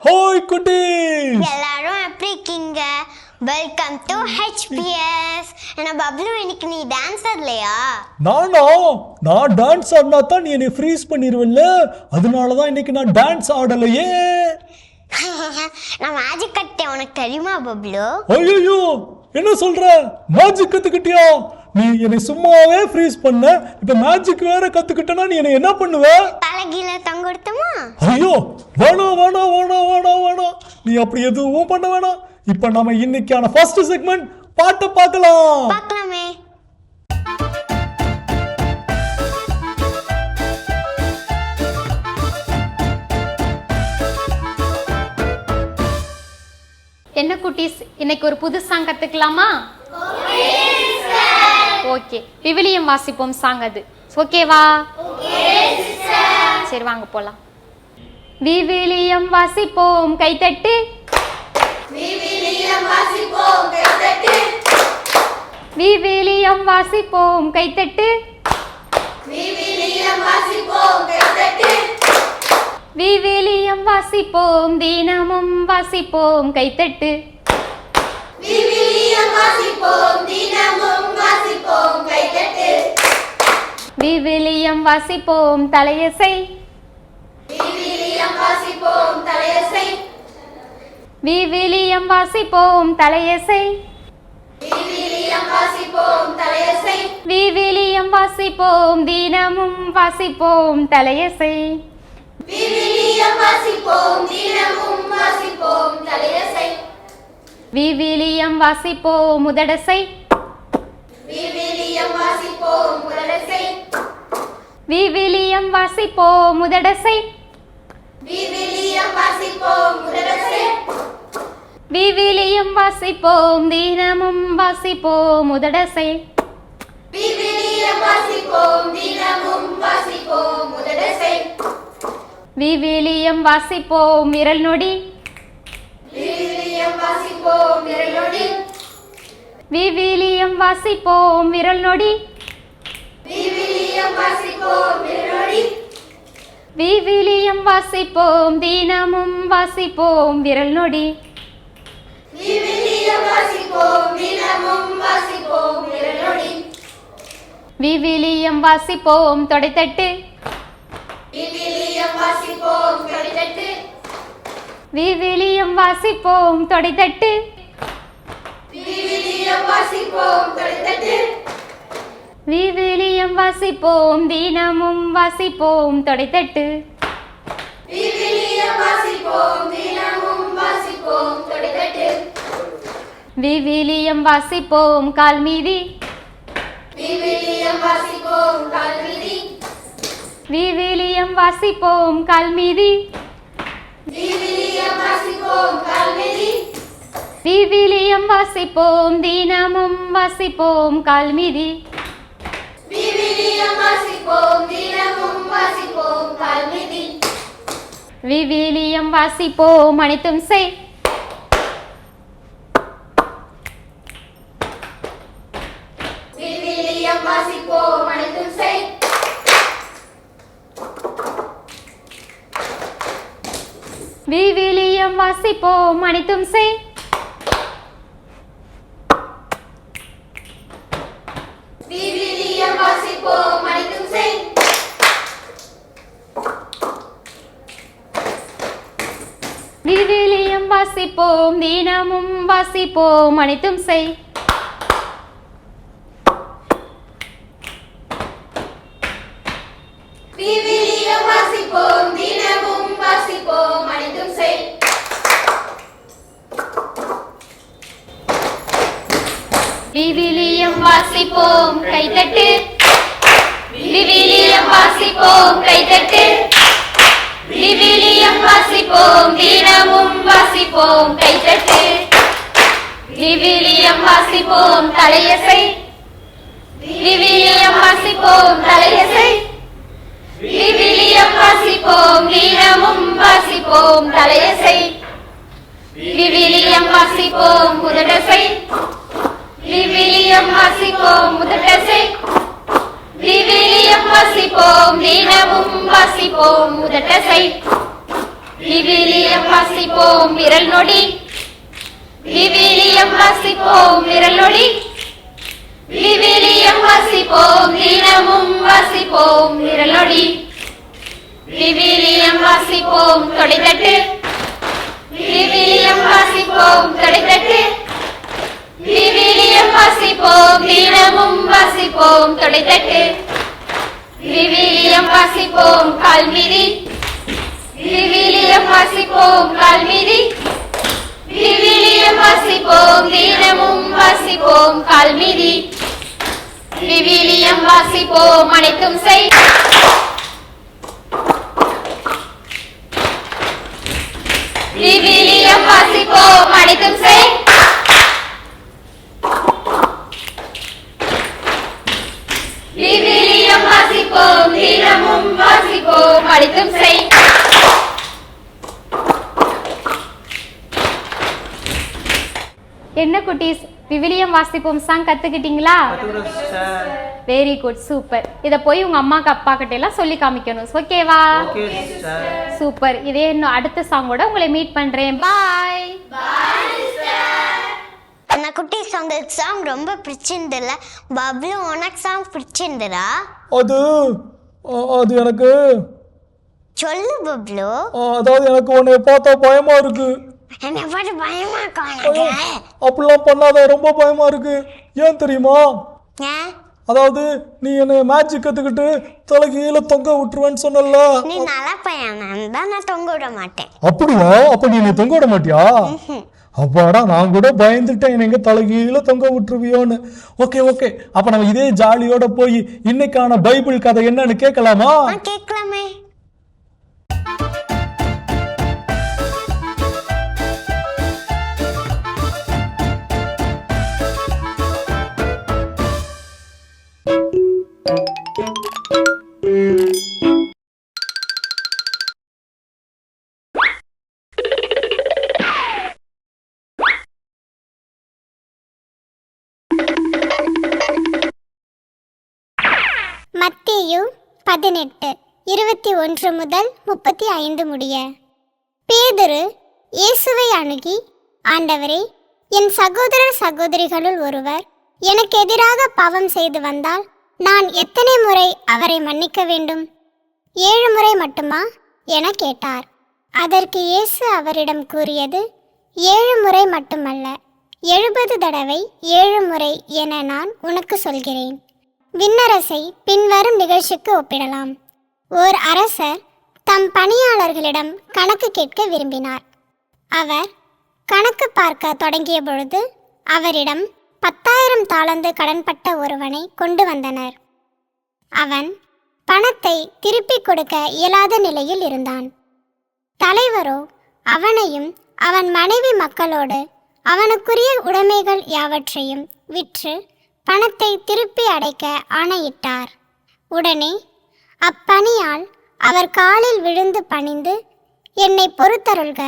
Hi குட்டீஸ், எல்லாரும் எப்படி இருக்கீங்க? Welcome to HPS. என்ன பப்ளு, இன்னைக்கு நீ டான்ஸ் ஆடலையா? நான் டான்ஸ் ஆடினா தான் நீ என்னை ஃப்ரீஸ் பண்ணிடுவல்ல, அதனால தான் இன்னைக்கு நான் டான்ஸ் ஆடலையே. நான் மேஜிக் கட்டேன், உனக்கு தெரியுமா பப்ளு? ஐயோ, என்ன சொல்ற? மேஜிக் கத்துக்கிட்டியா? நீ என்னை சும்மாவே ஃப்ரீஸ் பண்ண, இப்ப மேஜிக் வேற கத்துக்கிட்டனா நீ என்ன என்ன பண்ணுவ? தலைகீழ தொங்க விடுமா? ஐயோ, வேணாம் வேணாம் வேணாம் வேணாம் வேணாம், நீ அப்படி எதுவும் பண்ண வேணாம். இப்ப நம்ம இன்னைக்கான ஃபர்ஸ்ட் செக்மெண்ட் பாட்டை பார்க்கலாம். பார்க்கலாமே. என்ன குட்டீஸ், இன்னைக்கு ஒரு புது சாங் கத்துக்கலாமா? ஓகே, விவிலியம் வாசிப்போம் சாங் அது. ஓகேவா? சரி, வாங்க போலாம். விவிலியம் வாசிப்போம், கைத்தட்டு. விவிலியம் வாசிப்போம், கைத்தட்டு. விவிலியம் வாசிப்போம், கைத்தட்டு. விவிலியம் வாசிப்போம், கைத்தட்டு. விவிலியம் வாசிப்போம், தினமும் வாசிப்போம், கைத்தட்டு. விவிலியம் வாசிப்போம், தினமும் வாசிப்போம், கைத்தட்டு. விவிலியம் வாசிப்போம், தலையசை. விவிலியம் வாசிப்போம், தலையசை. விவிலியம் வாசிப்போம், தலையசை. விவிலியம் வாசிப்போம், தலையசை. விவிலியம் வாசிப்போம், தினமும் வாசிப்போம், தலையசை. விவிலியம் வாசிப்போம், தினமும் வாசிப்போம், தலையசை. விவிலியம் வாசிப்போம், முதடசை. விவிலியம் வாசிப்போம், முதடசை. விவிலியம் வாசிப்போம், முதடசை. விவிலியம் வாசிப்போம், முதடசை. விவிலியம் வாசிப்போம், தினமும் வாசிப்போம், முதடசை. விவிலியம் வாசிப்போம், தினமும் வாசிப்போம், முதடசை. விவிலியம் வாசிப்போம், விரல் நொடி. விவிலியம் வாசிப்போம், விரல் நொடி. விவிலியம் வாசிப்போம், விரல் நொடி. விவிலியம் வாசிப்போம், விரல் நொடி. விவிலியம் வாசிப்போம், தினமும் வாசிப்போம், விரல் நொடி. விவிலியம் வாசிப்போம், தினமும் வாசிப்போம், விரல் நொடி. விவிலியம் வாசிப்போம், தொடைத்தட்டு. விவிலியம் வாசிப்போம், தொடைத்தட்டு. விவிலியம் வாசிப்போம், தொடைத்தட்டு. விவிலியம் வாசிப்போம், தொடைத்தட்டு. விவிலியம் வாசிப்போம், தினமும் வாசிப்போம், தொடைத்தட்டு. விவிலியம் வாசிப்போம், தினமும் வாசிப்போம், தொடைத்தட்டு. விவிலியம் வாசிப்போம், கால் மீதி. விவிலியம் வாசிப்போம், கால் மீதி. விவிலியம் வாசிப்போம், கால் மீதி. விவிலியம் வாசிப்போம், கால் மீதி. விவிலியம் வாசிப்போம், தினமும் வாசிப்போம், கால் மீதி. விவிலியம் வாசிப்போம், தினமும் வாசிப்போம், கால் மீதி. விவிலியம் வாசிப்போம், அனைத்தும் செய். விவிலியம் வாசிப்போம், அனைத்தும் செய். விவிலியம் வாசிப்போம், அனைத்தும் செய். விவிலியம் வாசிப்போம், அனைத்தும் செய். விவிலியம் வாசிப்போம், தினமும் வாசிப்போம், அனைத்தும் செய். விவிலியம் வாசிப்போம், தினமும் வாசிப்போம், அனைத்தும் செய். விவிலியம் வாசிப்போம், கைத்தட்டு. விவிலியம் வாசிப்போம், கைத்தட்டு. விவிலியம் வாசிப்போம், தினமும் வாசிப்போம், கைத்தட்டு. விவிலியம் வாசிப்போம், தலையசை. விவிலியம் வாசிப்போம், தலையசை. விவிலியம் வாசிப்போம், தினமும் வாசிப்போம், தலையசை. விவிலியம் வாசிப்போம், முதடசை. விவிலியம் வாசிப்போம், முதடசை. விவிலியம் வாசிப்போம், தினமும் வாசிப்போம், முதடசை. விவிலியம் வாசிப்போம் விரல் நொடி. விவிலியம் வாசிப்போம் விரல் நொடி. விவிலியம் வாசிப்போம் தினமும் வாசிப்போம் விரல் நொடி. விவிலியம் வாசிப்போம் தொடைத்தட்டு. விவிலியம் வாசிப்போம் தொடைத்தட்டு. விவிலியம் வாசிப்போம் தினமும் வாசிப்போம் தொடைத்தட்டு. விவிலியம் வாசிப்போம் கால்மிதி. விவிலியம் வாசிப்போம் கால்மிதி. விவிலியம் வாசிப்போம் தினமும் வாசிப்போம் கால்மிதி. விவிலியம் வாசிப்போம் அனைத்தும் செய். விவிலியம் வாசிப்போம் அனைத்தும் செய். விவிலியம் வாசிப்போம் தினமும் வாசிப்போம் அனைத்தும் செய். என்ன குட்டீஸ், விவிலியம் வாசிப்போம் சாங் கத்துக்கிட்டீங்களா? Very good, super. இத போய் உங்க அம்மாக்கு அப்பா கிட்ட எல்லாம் சொல்லி காமிக்கணும். ஓகேவா? சூப்பர். இதே இன்னும் அடுத்த சாங்கோட உங்களை மீட் பண்றேன். பாய். அந்த குட்டீஸ் உங்களுக்கு சாங் ரொம்ப பிடிச்சிருந்துல? பப்ளு உனக்கு சாங் பிடிச்சிருந்துடா? அது அது எனக்கு சொல்லு பப்ளு. அதாவது எனக்கு உன்னை பார்த்தா பயமா இருக்கு. என்னை பார்த்து பயமா ஐயோ, அப்படிலாம் பண்ணாத, ரொம்ப பயமா இருக்கு. ஏன் தெரியுமா? ஏன்? அதாவது நீ என்னை மேஜிக் கத்துக்கிட்டு தலைகீழ தொங்க விட்டுருவேன்னு சொன்னல. நீ நல்ல பையன் தான், நான் தொங்க விட மாட்டேன். அப்படியா? அப்ப நீ என்னை தொங்க விட மாட்டியா? அப்பாடா, நான் கூட பயந்துட்டேன் நீங்க தலைகீழ தொங்க விட்டுருவியோன்னு. ஓகே ஓகே, அப்ப நம்ம இதே ஜாலியோட போய் இன்னைக்கான பைபிள் கதை என்னன்னு கேட்கலாமா? கேட்கலாமே. மத்தேயு 18:21 முதல் 35 முடிய. பேதுரு இயேசுவை அணுகி, ஆண்டவரே, என் சகோதரர் சகோதரிகளுள் ஒருவர் எனக்கு எதிராக பாவம் செய்து வந்தால் நான் எத்தனை முறை அவரை மன்னிக்க வேண்டும்? 7 முறை மட்டுமா என கேட்டார். அதற்கு இயேசு அவரிடம் கூறியது, 7 முறை மட்டுமல்ல, 70 தடவை 7 முறை என நான் உனக்கு சொல்கிறேன். விண்ணரசை பின்வரும் நிகழ்ச்சிக்கு ஒப்பிடலாம். ஓர் அரசர் தம் பணியாளர்களிடம் கணக்கு கேட்க விரும்பினார். அவர் கணக்கு பார்க்க தொடங்கிய பொழுது அவரிடம் 10,000 தாலந்து கடன்பட்ட ஒருவனை கொண்டு வந்தனர். அவன் பணத்தை திருப்பிக் கொடுக்க இயலாத நிலையில் இருந்தான். தலைவரோ அவனையும் அவன் மனைவி மக்களோடு அவனுக்குரிய உடைமைகள் யாவற்றையும் விற்று பணத்தை திருப்பி அடைக்க ஆணையிட்டார். உடனே அப்பணியால் அவர் காலில் விழுந்து பணிந்து, என்னை பொறுத்தருள்க,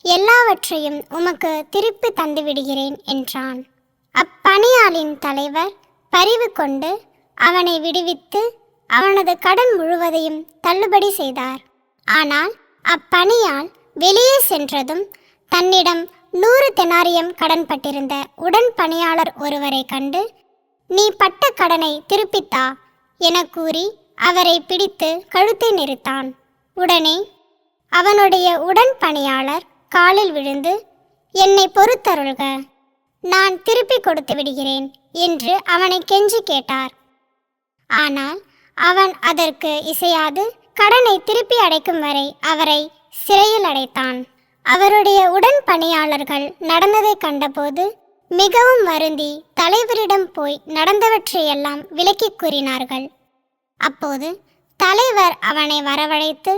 எல்லாவற்றையும் உமக்கு திருப்பி தந்துவிடுகிறேன் என்றான். அப்பணியாளின் தலைவர் பரிவு கொண்டு அவனை விடுவித்து அவனது கடன் முழுவதையும் தள்ளுபடி செய்தார். ஆனால் அப்பணியால் வெளியே சென்றதும் தன்னிடம் 100 தெனாரியம் கடன்பட்டிருந்த உடன் பணியாளர் ஒருவரை கண்டு, நீ பட்ட கடனை திருப்பித்தா என கூறி அவரை பிடித்து கழுத்தை நெரித்தான். உடனே அவனுடைய உடன் பணியாளர் காலில் விழுந்து, என்னை பொறுத்தருள்க, நான் திருப்பி கொடுத்து விடுகிறேன் என்று அவனை கெஞ்சி கேட்டார். ஆனால் அவன் அதற்கு இசையாது கடனை திருப்பி அடைக்கும் வரை அவரை சிறையில் அடைத்தான். அவருடைய உடன் பணியாளர்கள் நடந்ததை கண்டபோது மிகவும் வருந்தி தலைவரிடம் போய் நடந்தவற்றையெல்லாம் விளக்கி கூறினார்கள். அப்போது தலைவர் அவனை வரவழைத்து,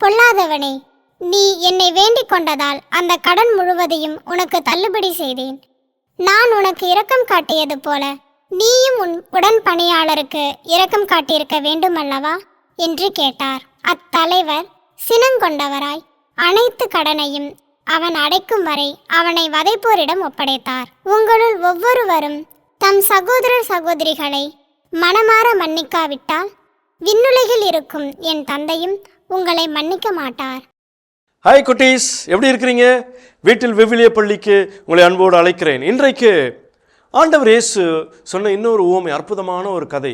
பொல்லாதவனே, நீ என்னை வேண்டிக் கொண்டதால் அந்த கடன் முழுவதையும் உனக்கு தள்ளுபடி செய்தேன். நான் உனக்கு இரக்கம் காட்டியது போல நீயும் உன் உடன் பணியாளருக்கு இரக்கம் காட்டியிருக்க வேண்டுமல்லவா என்று கேட்டார். அத்தலைவர் சினங்கொண்டவராய் அனைத்து கடனையும் அவன் அடைக்கும் வரை அவனை வதைப்போரிடம் ஒப்படைத்தார். உங்களுள் ஒவ்வொருவரும் தம் சகோதரர் சகோதரிகளை மனமாற மன்னிக்காவிட்டால் விண்ணுலகில் இருக்கும் என் தந்தையும் உங்களை மன்னிக்க மாட்டார். ஹாய் குட்டீஸ், எப்படி இருக்கிறீங்க? வீட்டில் விவிலிய பள்ளிக்கு உங்களை அன்போடு அழைக்கிறேன். இன்றைக்கு ஆண்டவர் இயேசு சொன்ன இன்னொரு உவமை, அற்புதமான ஒரு கதை,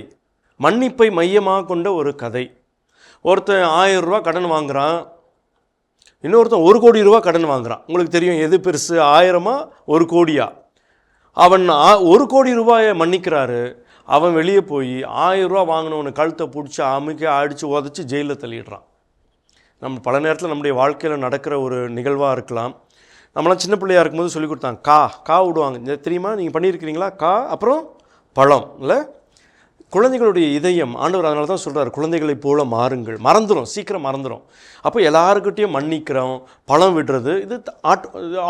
மன்னிப்பை மையமாக கொண்ட ஒரு கதை. ஒருத்தன் 1000 ரூபா கடன் வாங்குகிறான், இன்னொருத்தன் 1 கோடி ரூபா கடன் வாங்குகிறான். உங்களுக்கு தெரியும் எது பெருசு, 1000 1 கோடியா? அவன் 1 கோடி ரூபாயை மன்னிக்கிறாரு. அவன் வெளியே போய் 1000 ரூபா வாங்கினவனை கழுத்தை பிடிச்சி அமுக்கி அடித்து உதச்சி ஜெயிலில் தள்ளிடுறான். நம்ம பல நேரத்தில் நம்முடைய வாழ்க்கையில் நடக்கிற ஒரு நிகழ்வாக இருக்கலாம். நம்மளாம் சின்ன பிள்ளையாக இருக்கும்போது சொல்லி கொடுத்தாங்க, கா விடுவாங்க தெரியுமா? நீங்கள் பண்ணியிருக்கிறீங்களா? கா அப்புறம் பழம் இல்லை? குழந்தைகளுடைய இதயம் ஆண்டவர் அதனால தான் சொல்கிறார், குழந்தைகளைப் போல மாறுங்கள். மறந்துடும், சீக்கிரம் மறந்துடும். அப்போ எல்லாருக்கிட்டையும் மன்னிக்கிறோம், பழம் விடுறது, இது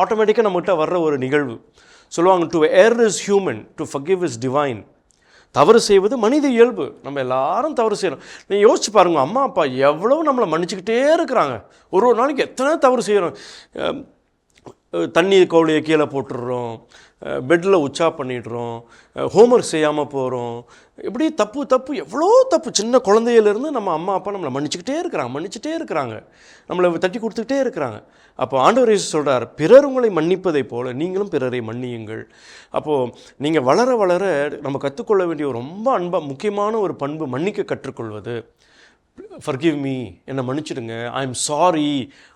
ஆட்டோமேட்டிக்காக நம்மகிட்ட வர்ற ஒரு நிகழ்வு. சொல்லுவாங்க, to err is human, to forgive is divine. தவறு செய்வது மனித இயல்பு. நம்ம எல்லாரும் தவறு செய்யணும். நீங்கள் யோசிச்சு பாருங்கள், அம்மா அப்பா எவ்வளோ நம்மளை மன்னிச்சுக்கிட்டே இருக்கிறாங்க. ஒரு நாளைக்கு எத்தனை தவறு செய்கிறோம். தண்ணி கோழியை கீழே போட்டுடுறோம், பெட்டில் உச்சா பண்ணிடுறோம், ஹோம்ஒர்க் செய்யாமல் போகிறோம். இப்படி தப்பு எவ்வளோ தப்பு. சின்ன குழந்தையிலேருந்து நம்ம அம்மா அப்பா நம்மளை மன்னிச்சுட்டே இருக்கிறாங்க, நம்மளை தட்டி கொடுத்துக்கிட்டே இருக்கிறாங்க. அப்போ ஆண்டவர் இயேசு சொல்கிறார், பிறர் உங்களை மன்னிப்பதைப் போல நீங்களும் பிறரை மன்னியுங்கள். அப்போது நீங்கள் வளர வளர நம்ம கற்றுக்கொள்ள வேண்டிய ரொம்ப முக்கியமான ஒரு பண்பு மன்னிக்க கற்றுக்கொள்வது. ஃபர்கிவ் மீ, என்னை மன்னிச்சிடுங்க, ஐ எம் சாரி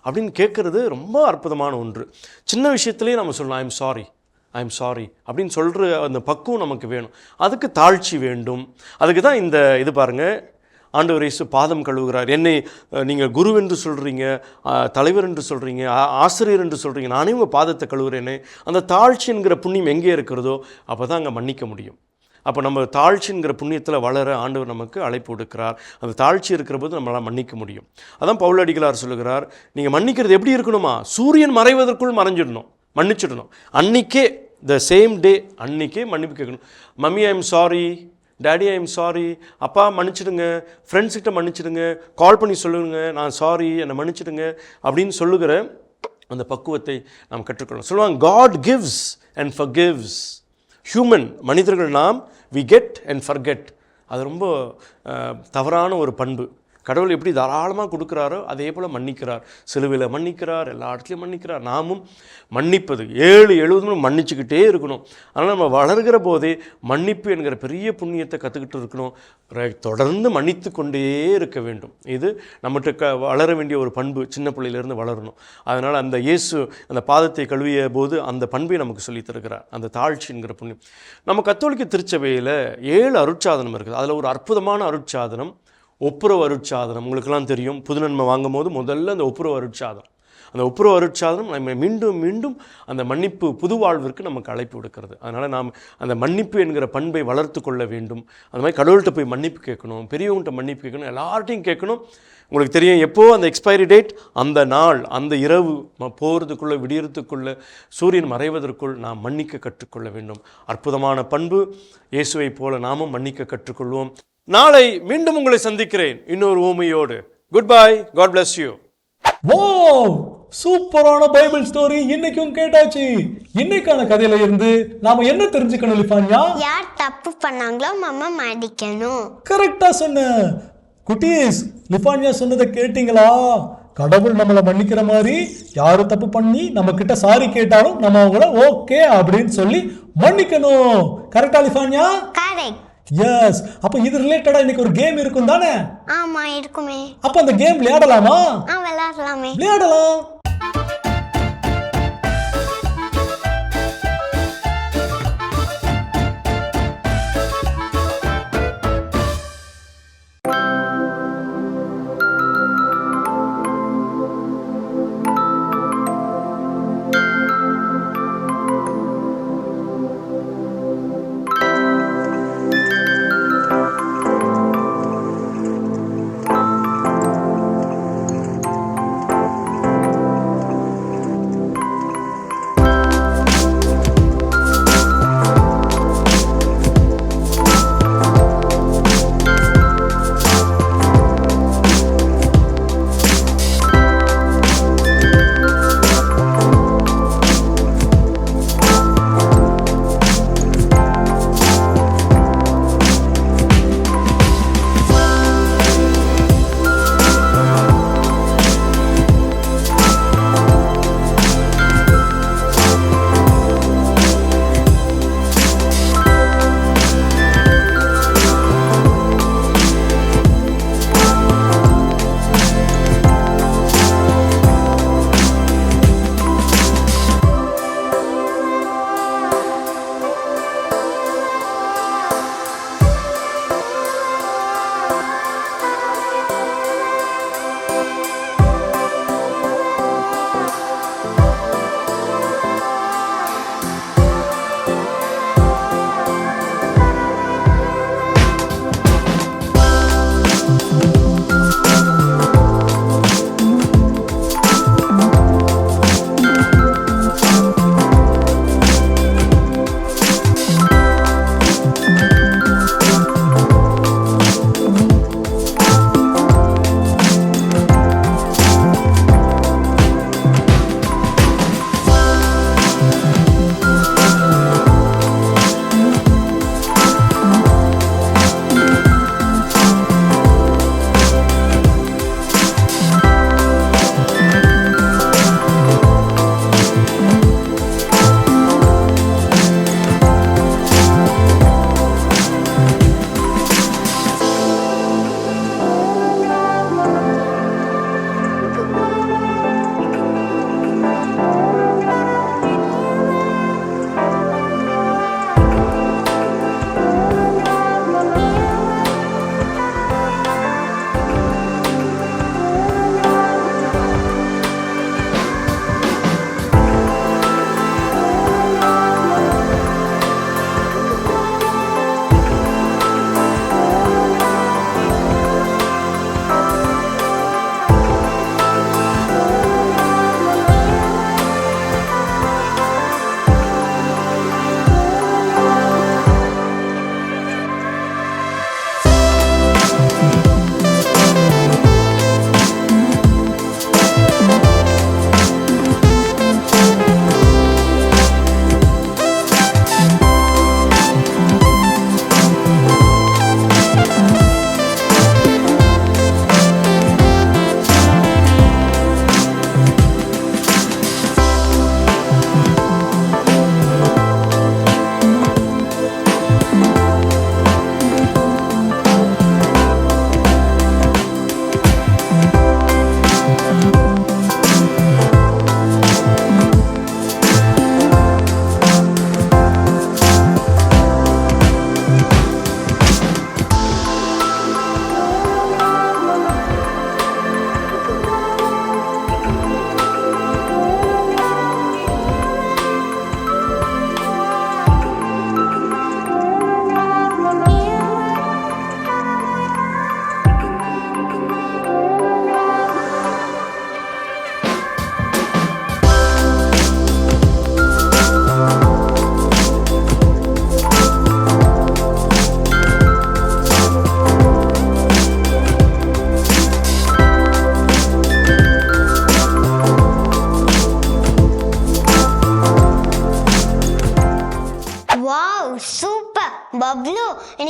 அப்படின்னு கேட்குறது ரொம்ப அற்புதமான ஒன்று. சின்ன விஷயத்துலேயே நம்ம சொல்லலாம், ஐ எம் சாரி அப்படின்னு சொல்கிற அந்த பக்குவம் நமக்கு வேணும். அதுக்கு தாழ்ச்சி வேண்டும். அதுக்கு தான் இந்த இது பாருங்கள், ஆண்டவர் இயேசு பாதம் கழுவுகிறார். என்னை நீங்கள் குரு என்று சொல்கிறீங்க, தலைவர் என்று சொல்கிறீங்க, ஆசிரியர் என்று சொல்கிறீங்க, நானே உங்கள் பாதத்தை கழுவுறேனே. அந்த தாழ்ச்சி என்கிற புண்ணியம் எங்கே இருக்கிறதோ அப்போ தான் அங்கே மன்னிக்க முடியும். அப்போ நம்ம தாழ்ச்சிங்கிற புண்ணியத்தில் வளர ஆண்டவர் நமக்கு அழைப்பு கொடுக்கிறார். அந்த தாழ்ச்சி இருக்கிற போது நம்மளால் மன்னிக்க முடியும். அதான் பவுலடிகளார் சொல்லுகிறார், நீங்கள் மன்னிக்கிறது எப்படி இருக்கணுமா? சூரியன் மறைவதற்குள் மன்னிச்சிடணும். அன்றைக்கே த சேம் டே அன்றைக்கே மன்னிப்பு கேட்கணும். Mummy I am sorry, daddy I am sorry, அப்பா மன்னிச்சிடுங்க, ஃப்ரெண்ட்ஸ்கிட்ட மன்னிச்சிடுங்க, கால் பண்ணி சொல்லுங்க, நான் சாரி, என்னை மன்னிச்சிடுங்க அப்படின்னு சொல்லுகிற அந்த பக்குவத்தை நாம் கற்றுக்கொள்ளணும். சொல்லுவாங்க, God gives and forgives. Human மனிதர்கள் நாம் வி கெட் அண்ட் ஃபர்கெட். அது ரொம்ப தவறான ஒரு பண்பு. கடவுள் எப்படி தாராளமாக கொடுக்குறாரோ அதே போல் மன்னிக்கிறார். சிலுவையில் மன்னிக்கிறார், எல்லா இடத்துலையும் மன்னிக்கிறார். நாமும் மன்னிப்பது 7-70 மன்னிச்சுக்கிட்டே இருக்கணும். அதனால் நம்ம வளர்கிற போதே மன்னிப்பு என்கிற பெரிய புண்ணியத்தை கற்றுக்கிட்டு இருக்கணும். தொடர்ந்து மன்னித்து கொண்டே இருக்க வேண்டும். இது நம்மகிட்ட வளர வேண்டிய ஒரு பண்பு, சின்ன பிள்ளையிலேருந்து வளரணும். அதனால் அந்த இயேசு அந்த பாதத்தை கழுவிய போது அந்த பண்பை நமக்கு சொல்லித் தருகிறார், அந்த தாழ்ச்சி என்கிற புண்ணியம். நம்ம கத்தோலிக்க திருச்சபையில் 7 அருட்சாதனம் இருக்குது. அதில் ஒரு அற்புதமான அருட்சாதனம் ஒப்புரவு அருட்சாதனம். உங்களுக்கெல்லாம் தெரியும், புதுநன்மை வாங்கும் போது முதல்ல அந்த ஒப்புரவு அருட்சாதனம். அந்த ஒப்புரவு அருட்சாதனம் நம்ம மீண்டும் அந்த மன்னிப்பு புது வாழ்விற்கு நமக்கு அழைப்பு விடுக்கிறது. அதனால் நாம் அந்த மன்னிப்பு என்கிற பண்பை வளர்த்து கொள்ள வேண்டும். அந்த மாதிரி கடவுள்கிட்ட போய் மன்னிப்பு கேட்கணும், பெரியவங்கள்ட்ட மன்னிப்பு கேட்கணும், எல்லார்ட்டையும் கேட்கணும். உங்களுக்கு தெரியும், எப்போ அந்த எக்ஸ்பைரி டேட், அந்த நாள், அந்த இரவு போகிறதுக்குள்ளே, விடியறதுக்குள்ளே, சூரியன் மறைவதற்குள் நாம் மன்னிக்க கற்றுக்கொள்ள வேண்டும். அற்புதமான பண்பு. இயேசுவை போல நாமும் மன்னிக்க கற்றுக்கொள்வோம். நாளை மீண்டும் உங்களை சந்திக்கிறேன் இன்னொரு ஊமையோடு. Good bye, God bless you. Wow, சூப்பரான பைபிள் ஸ்டோரி இன்னைக்கும் கேட்டாச்சு. இன்னைக்கான கதையில இருந்து நாம என்ன தெரிஞ்சுக்கணும் லிஃபான்யா? யார் தப்பு பண்ணாங்களோ மாமா மன்னிக்கணும். கரெக்டா சொன்ன குட்டீஸ். லிஃபான்யா சொன்னதை கேட்டீங்களா? கடவுள் நம்மளை மன்னிக்கிற மாதிரி யாரு தப்பு பண்ணி நம்ம கிட்ட சாரி கேட்டாலும் நம்ம அவங்கள ஓகே அப்படின்னு சொல்லி மன்னிக்கணும். கரெக்டா லிஃபான்யா? கரெக்ட். எஸ். அப்ப இது ரிலேட்டடா இன்னைக்கு ஒரு கேம் இருக்கும் தானே? ஆமா இருக்குமே. அப்ப அந்த கேம் விளையாடலாமா? விளையாடலாமே. விளையாடலாம்.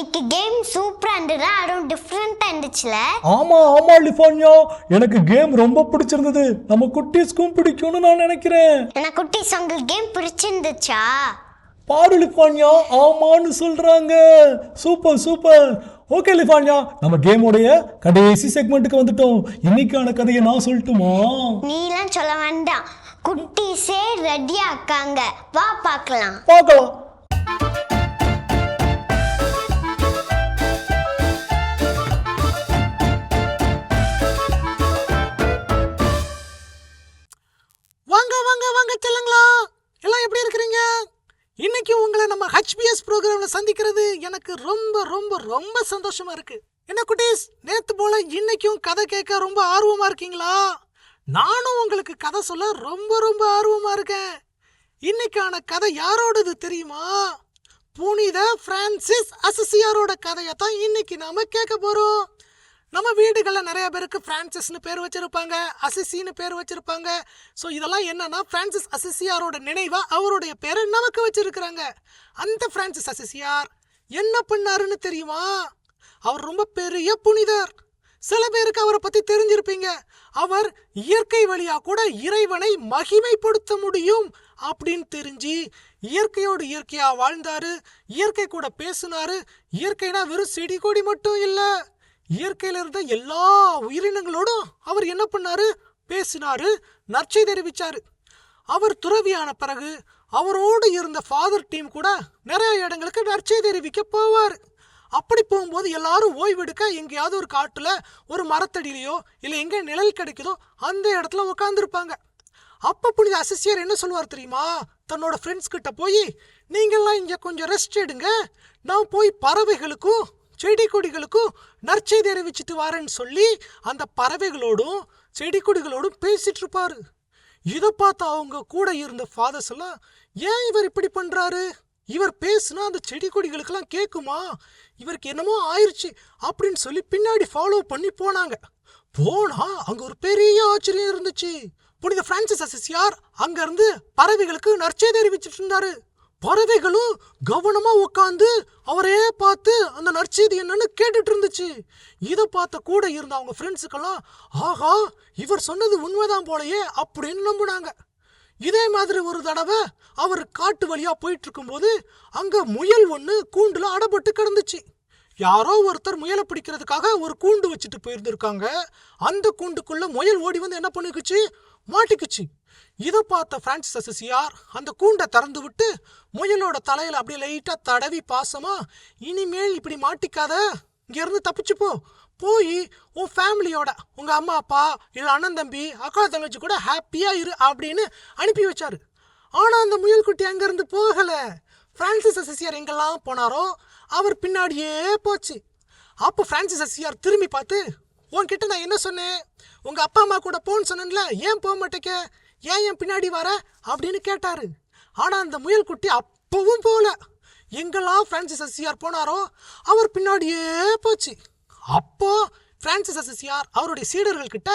இன்னைக்கு கேம் சூப்பரா இருந்தது, அதுவும் டிஃப்ரெண்டா இருந்துச்சுல. ஆமா ஆமா லிஃபான்யா, எனக்கு கேம் ரொம்ப பிடிச்சிருந்தது. நம்ம குட்டீஸ்க்கும் பிடிக்கும்னு நான் நினைக்கிறேன். எனக்கு குட்டீஸ் உங்களுக்கு கேம் பிடிச்சிருந்துச்சா? பாரு லிஃபான்யா, ஆமான்னு சொல்றாங்க. Super super. ஓகே லிஃபான்யா, நம்ம கேமோடைய கடைசி செக்மெண்ட்டுக்கு வந்துட்டோம். இன்னைக்கான கதையை நான் சொல்லட்டுமா? நீலாம் சொல்ல வேண்டாம், குட்டீஸே ரெடியா இருக்காங்க, வா பார்க்கலாம். பார்க்கலாம். வாங்க வாங்க வாங்க செல்லுங்களா, எல்லாம் எப்படி இருக்கிறீங்க? இன்னைக்கு உங்களை நம்ம HBS ப்ரோக்ராம்ல சந்திக்கிறது எனக்கு ரொம்ப ரொம்ப ரொம்ப சந்தோஷமா இருக்கு. என்ன குட்டீஸ், நேத்து போல இன்னைக்கும் கதை கேட்க ரொம்ப ஆர்வமா இருக்கீங்களா? நானும் உங்களுக்கு கதை சொல்ல ரொம்ப ரொம்ப ஆர்வமா இருக்கேன். இன்னைக்கான கதை யாரோடது தெரியுமா? புனித பிரான்சிஸ் அசிசியாரோட கதையை தான் இன்னைக்கு நாம கேட்க போறோம். நம்ம வீடுகளில் நிறைய பேருக்கு பிரான்சிஸ்னு பேர் வச்சிருப்பாங்க, அசிசின்னு பேர் வச்சிருப்பாங்க. ஸோ இதெல்லாம் என்னன்னா பிரான்சிஸ் அசிசியாரோட நினைவா அவருடைய பேரை நமக்கு வச்சிருக்கிறாங்க. அந்த பிரான்சிஸ் அசிசியார் என்ன பண்ணாருன்னு தெரியுமா? அவர் ரொம்ப பெரிய புனிதர். சில பேருக்கு அவரை பத்தி தெரிஞ்சிருப்பீங்க. அவர் இயற்கை வழியா கூட இறைவனை மகிமைப்படுத்த முடியும் அப்படின்னு தெரிஞ்சு இயற்கையோடு இயற்கையா வாழ்ந்தாரு, இயற்கை கூட பேசினாரு. இயற்கைனா வெறும் செடி கொடி மட்டும் இல்லை, இயற்கையில இருந்த எல்லா உயிரினங்களோடும் அவர் என்ன பண்ணாரு? பேசினாரு, நற்செய்தி தெரிவிச்சாரு. அவர் துறவியான பிறகு அவரோடு இருந்த ஃபாதர் டீம் கூட நிறைய இடங்களுக்கு நற்செய்தி தெரிவிக்க போவார். அப்படி போகும்போது எல்லாரும் ஓய்வெடுக்க எங்கேயாவது ஒரு காட்டுல ஒரு மரத்தடியிலையோ இல்லை எங்கே நிழல் கிடைக்குதோ அந்த இடத்துல உட்காந்துருப்பாங்க. அப்போ புனித அசிசியார் என்ன சொல்லுவார் தெரியுமா? தன்னோட ஃப்ரெண்ட்ஸ் கிட்ட போய், நீங்கள்லாம் இங்கே கொஞ்சம் ரெஸ்ட் எடுங்க, நான் போய் பறவைகளுக்கும் செடி கொடிகளுக்கும் நற்செய்தி அறிவிச்சிட்டு வரேன்னு சொல்லி அந்த பறவைகளோடும் செடி கொடிகளோடும் பேசிட்டு இருப்பாரு. இதை பார்த்து அவங்க கூட இருந்த ஃபாதர்ஸ் எல்லாம், ஏன் இவர் இப்படி பண்றாரு? இவர் பேசுனா அந்த செடி கொடிகளுக்கெல்லாம் கேட்குமா? இவருக்கு என்னமோ ஆயிடுச்சு அப்படின்னு சொல்லி பின்னாடி ஃபாலோ பண்ணி போனாங்க. போனா அங்க ஒரு பெரிய ஆச்சரியம் இருந்துச்சு. புனித பிரான்சிஸ் அசிசியார் அங்க இருந்து பறவைகளுக்கு நற்செய்தி அறிவிச்சிட்டு இருந்தாரு. பறவைகளும் கவனமா உட்காந்து அவரே பார்த்து அந்த நற்செய்தி என்னன்னு கேட்டுட்டு இருந்துச்சு. இதை பார்த்த கூட இருந்த அவங்க ஃப்ரெண்ட்ஸுக்கெல்லாம், ஆஹா இவர் சொன்னது உண்மைதான் போலயே அப்படின்னு நம்பினாங்க. இதே மாதிரி ஒரு தடவை அவர் காட்டு வழியா போயிட்டு இருக்கும்போது அங்க முயல் ஒன்று கூண்டுல அடப்பட்டு கிடந்துச்சு. யாரோ ஒருத்தர் முயலை பிடிக்கிறதுக்காக ஒரு கூண்டு வச்சுட்டு போயிருந்திருக்காங்க. அந்த கூண்டுக்குள்ள முயல் ஓடி வந்து என்ன பண்ணிக்குச்சு? மாட்டிக்குச்சு. இதை பார்த்த பிரான்சிஸ் அசிசியார் அந்த கூண்டை திறந்து விட்டு முயலோட தலையில அப்படியே லைட்டா தடவி பாசமா, இனிமேல் இப்படி மாட்டிக்காத, இங்க இருந்து தப்பிச்சுப்போ, போய் உன் ஃபேமிலியோட உங்க அம்மா அப்பா இல்லை அண்ணன் தம்பி அக்கா தங்கச்சி கூட ஹாப்பியா இரு அப்படின்னு அனுப்பி வச்சாரு. ஆனா அந்த முயல்குட்டி அங்கிருந்து போகல. பிரான்சிஸ் அசிசியார் எங்கெல்லாம் போனாரோ அவர் பின்னாடியே போச்சு. அப்போ பிரான்சிஸ் அசிசியார் திரும்பி பார்த்து, உன்கிட்ட நான் என்ன சொன்னேன்? உங்க அப்பா அம்மா கூட போன்னு சொன்னேன்ல, ஏன் போக மாட்டேக்க, ஏன் என் பின்னாடி வர அப்படின்னு கேட்டாரு. ஆனா அந்த முயல் குட்டி அப்பவும் போல. எங்கெல்லாம் பிரான்சிஸ் அசிசியார் போனாரோ அவர் பின்னாடியே போச்சு. அப்போ பிரான்சிஸ் அசிசியார் அவருடைய சீடர்கள் கிட்ட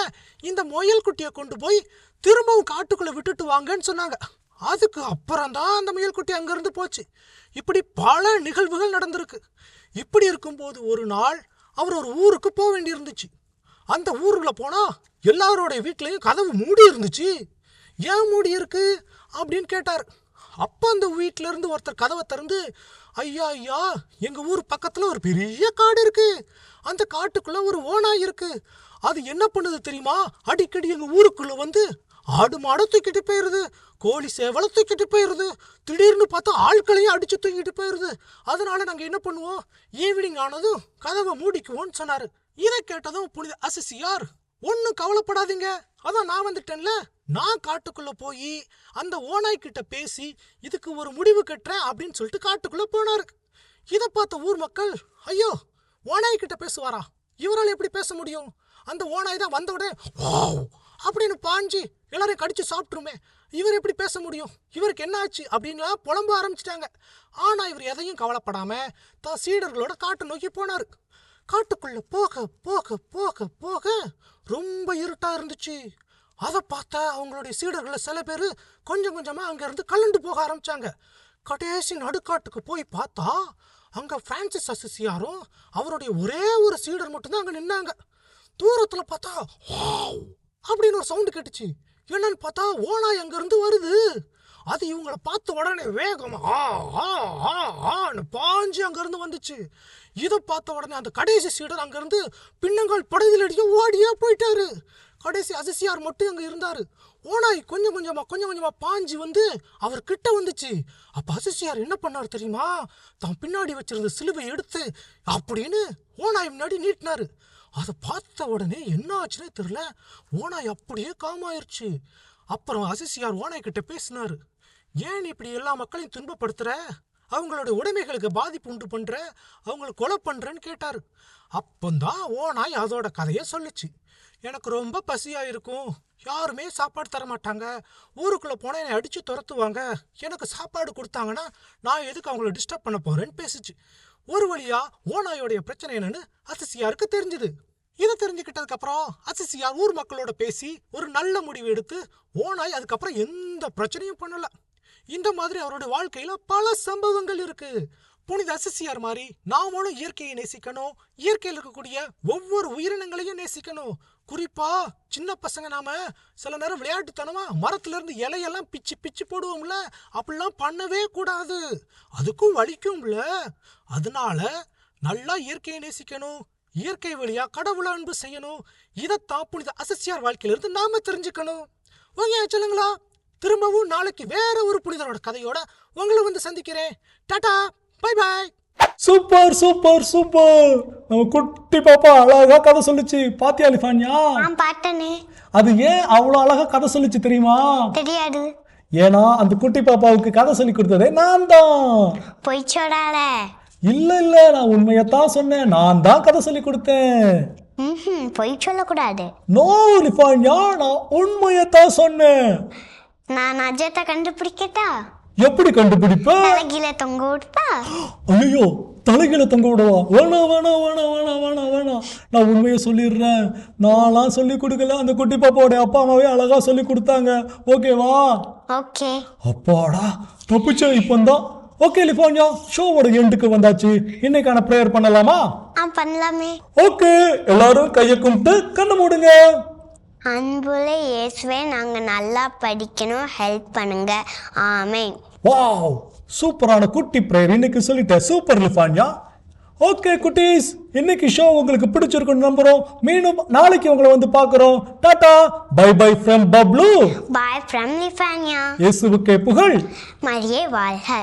இந்த முயல் குட்டியை கொண்டு போய் திரும்பவும் காட்டுக்குள்ள விட்டுட்டு வாங்கன்னு சொன்னாங்க. அதுக்கு அப்புறம் தான் அந்த முயல் குட்டி அங்கிருந்து போச்சு. இப்படி பல நிகழ்வுகள் நடந்திருக்கு. இப்படி இருக்கும்போது ஒரு நாள் அவர் ஒரு ஊருக்கு போக வேண்டி இருந்துச்சு. அந்த ஊருக்குள்ள போனா எல்லாரோடைய வீட்லயும் கதவு மூடி இருந்துச்சு. ஏன் மூடி இருக்கு அப்படின்னு கேட்டார். அப்போ அந்த வீட்டில இருந்து ஒருத்தர் கதவை திறந்து, ஐயா ஐயா எங்க ஊர் பக்கத்துல ஒரு பெரிய காடு இருக்கு, அந்த காட்டுக்குள்ள ஒரு ஓநாய் இருக்கு, அது என்ன பண்ணுது தெரியுமா? அடிக்கடி எங்க ஊருக்குள்ள வந்து ஆடு மாடை தூக்கிட்டு போயிருது, கோழி சேவலை தூக்கிட்டு போயிருது, திடீர்னு பார்த்தா ஆட்களையும் அடிச்சு தூக்கிட்டு போயிருது. அதனால நாங்க என்ன பண்ணுவோம், ஈவினிங் ஆனதும் கதவை மூடிக்குவோம்னு சொன்னாரு. இதை கேட்டதும் புனித அசிசியார், ஒன்னும் கவலைப்படாதீங்க, அதான் நான் வந்துட்டேன்ல, நான் காட்டுக்குள்ள போய் அந்த ஓநாய் கிட்ட பேசி இதுக்கு ஒரு முடிவு கட்டுறேன் அப்படின்னு சொல்லிட்டு காட்டுக்குள்ள போனாரு. இதை பார்த்த ஊர் மக்கள், ஐயோ ஓநாய் கிட்ட பேசுவாரா, இவரால் எப்படி பேச முடியும், அந்த ஓநாய் தான் வந்த உடனே வாவ் அப்படின்னு பாஞ்சு எல்லாரையும் கடிச்சு சாப்பிட்டுருமே, இவர் எப்படி பேச முடியும், இவருக்கு என்ன ஆச்சு அப்படின்லாம் புலம்ப ஆரம்பிச்சிட்டாங்க. ஆனா இவர் எதையும் கவலைப்படாம தான் சீடர்களோட காட்டு நோக்கி போனாரு. காட்டுக்குள்ள போக போக போக போக ரொம்ப இருட்டா இருந்துச்சு. அதை பார்த்த அவங்களுடைய சீடர்கள் சில பேர் கொஞ்சம் கொஞ்சமா அங்க இருந்து கலண்டு போக ஆரம்பிச்சாங்க. கடைசி நடுக்காட்டுக்கு போய் பார்த்தா அங்க பிரான்சிஸ் அசிசியாரும் அவருடைய ஒரே ஒரு சீடர் மட்டும்தான் அங்க நின்னாங்க. தூரத்துல பார்த்தா வாவ் அப்படின்னு ஒரு சவுண்டு கேட்டுச்சு. என்னன்னு பார்த்தா ஓநாய் அங்க இருந்து வருது. அது இவங்கள பார்த்த உடனே வேகமா பாஞ்சு அங்க இருந்து வந்துச்சு. இதை பார்த்த உடனே அந்த கடைசி சீடர் அங்க இருந்து பின்னங்கால் படகுல அடிக்க ஓடியே போயிட்டாரு. கடைசி அசிசியார் மட்டும் அங்க இருந்தாரு. ஓநாய் கொஞ்சம் கொஞ்சமா பாஞ்சு வந்து அவர் கிட்ட வந்துச்சு. அப்ப அசிசியார் என்ன பண்ணாரு தெரியுமா? தான் பின்னாடி வச்சிருந்த சிலுவை எடுத்து அப்படின்னு ஓநாய் முன்னாடி நீட்டினாரு. அதை பார்த்த உடனே என்ன ஆச்சுன்னே தெரியல, ஓநாய் அப்படியே காமாயிருச்சு. அப்புறம் அசிசியார் ஓநாய் கிட்ட பேசினாரு. ஏன் இப்படி எல்லா மக்களையும் துன்பப்படுத்துற, அவங்களோட உடைமைகளுக்கு பாதிப்பு உண்டு பண்ற, அவங்களை கொலை பண்றேன்னு கேட்டாரு. அப்பந்தான் ஓநாய் அதோட கதையை சொல்லுச்சு. எனக்கு ரொம்ப பசியா இருக்கும், யாருமே சாப்பாடு தர மாட்டாங்க, ஊருக்குள்ள போனா என்னை அடிச்சு துரத்துவாங்க, எனக்கு சாப்பாடு கொடுத்தாங்கன்னா நான் எதுக்கு அவங்கள டிஸ்டர்ப் பண்ண போறேன்னு பேசுச்சு. ஒரு வழியா ஓநாயோடைய பிரச்சனை என்னன்னு அசிசியாருக்கு தெரிஞ்சுது. இதை தெரிஞ்சுக்கிட்டதுக்கு அப்புறம் அசிசியார் ஊர் மக்களோட பேசி ஒரு நல்ல முடிவு எடுத்து ஓநாய் அதுக்கப்புறம் எந்த பிரச்சனையும் பண்ணல. இந்த மாதிரி அவருடைய வாழ்க்கையில பல சம்பவங்கள் இருக்கு. புனித அசிசியார் மாதிரி நாமளும் இயற்கையை நேசிக்கணும், இயற்கையில் இருக்கக்கூடிய ஒவ்வொரு உயிரினங்களையும் நேசிக்கணும். குறிப்பா சின்ன பசங்க நாம சில நேரம் விளையாட்டுத்தனமா மரத்துல இருந்து இலையெல்லாம் பிச்சு பிச்சு போடுவோம்ல, அப்படிலாம் பண்ணவே கூடாது, அதுக்கும் வலிக்கும்ல. அதனால நல்லா இயற்கையை நேசிக்கணும், இயற்கை வழியா கடவுளை அன்பு செய்யணும். இதைத்தான் புனித அசிசியார் வாழ்க்கையில இருந்து நாம தெரிஞ்சுக்கணும். ஓகே சொல்லுங்களா? திரும்பவும் நாளைக்கு வேற ஒரு புனிதரோட கதையோட உங்களை வந்து சந்திக்கிறேன். Tata, bye bye. Super super super. நம்ம குட்டி பாப்பா அழகா கதை சொல்லுச்சு. பாத்தியா லிஃபான்யா? நான் பாட்டனே. அது ஏன் அவ்வளோ அழகா கதை சொல்லுச்சு தெரியுமா? தெரியாது. ஏன்னா அந்த குட்டி பாப்பாவுக்கு கதை சொல்லி கொடுத்ததே நான் தான். பொய் சொல்லாத. இல்ல நான் உண்மையத்தான் சொன்னேன். நான் தான் கதை சொல்லி கொடுத்தேன். பொய் சொல்லக்கூடாது. நோ லிஃபான்யா, நான் உண்மையத்தான் சொன்னேன். நான் அஜத்தை கண்டுபிடிக்கட்டா? எப்படி கண்டுபிடிப்ப? தலைகீழ தொங்க விட்டா? ஐயோ, தலைகீழ தொங்க விடவா? வேணாம். நான் உண்மையை சொல்லிடுறேன். நான்லாம் சொல்லி கொடுக்கல, அந்த குட்டி பாப்பாவோட அப்பா அம்மாவே அழகா சொல்லி கொடுத்தாங்க. ஓகேவா? ஓகே. அப்பாடா, தப்பிச்சேன் இப்பந்தான். ஓகே லிஃபான்யா, ஷோவோட எண்டுக்கு வந்தாச்சு. இன்னைக்கான ப்ரேயர் பண்ணலாமா? பண்ணலாமே. ஓகே, எல்லாரும் கையை கும்பிட்டு கண்ணை மூடுங்க. அன்புள்ள இயேசுவே, நாங்க நல்லா படிக்கணும், ஹெல்ப் பண்ணுங்க. ஆமென். வாவ், சூப்பரான குட்டி ப்ரேயர் இன்னைக்கு சொல்லிட்டேன். சூப்பர் லிஃபான்யா. ஓகே குட்டீஸ், இன்னைக்கு ஷோ உங்களுக்கு பிடிச்சிருக்குன்னு நம்புறோம். மீண்டும் நாளைக்கு உங்களை வந்து பார்க்குறோம். டாடா, bye bye from Bablu. Bye from லிஃபான்யா. இயேசுவுக்கே புகழ். மரியே வாழ்க.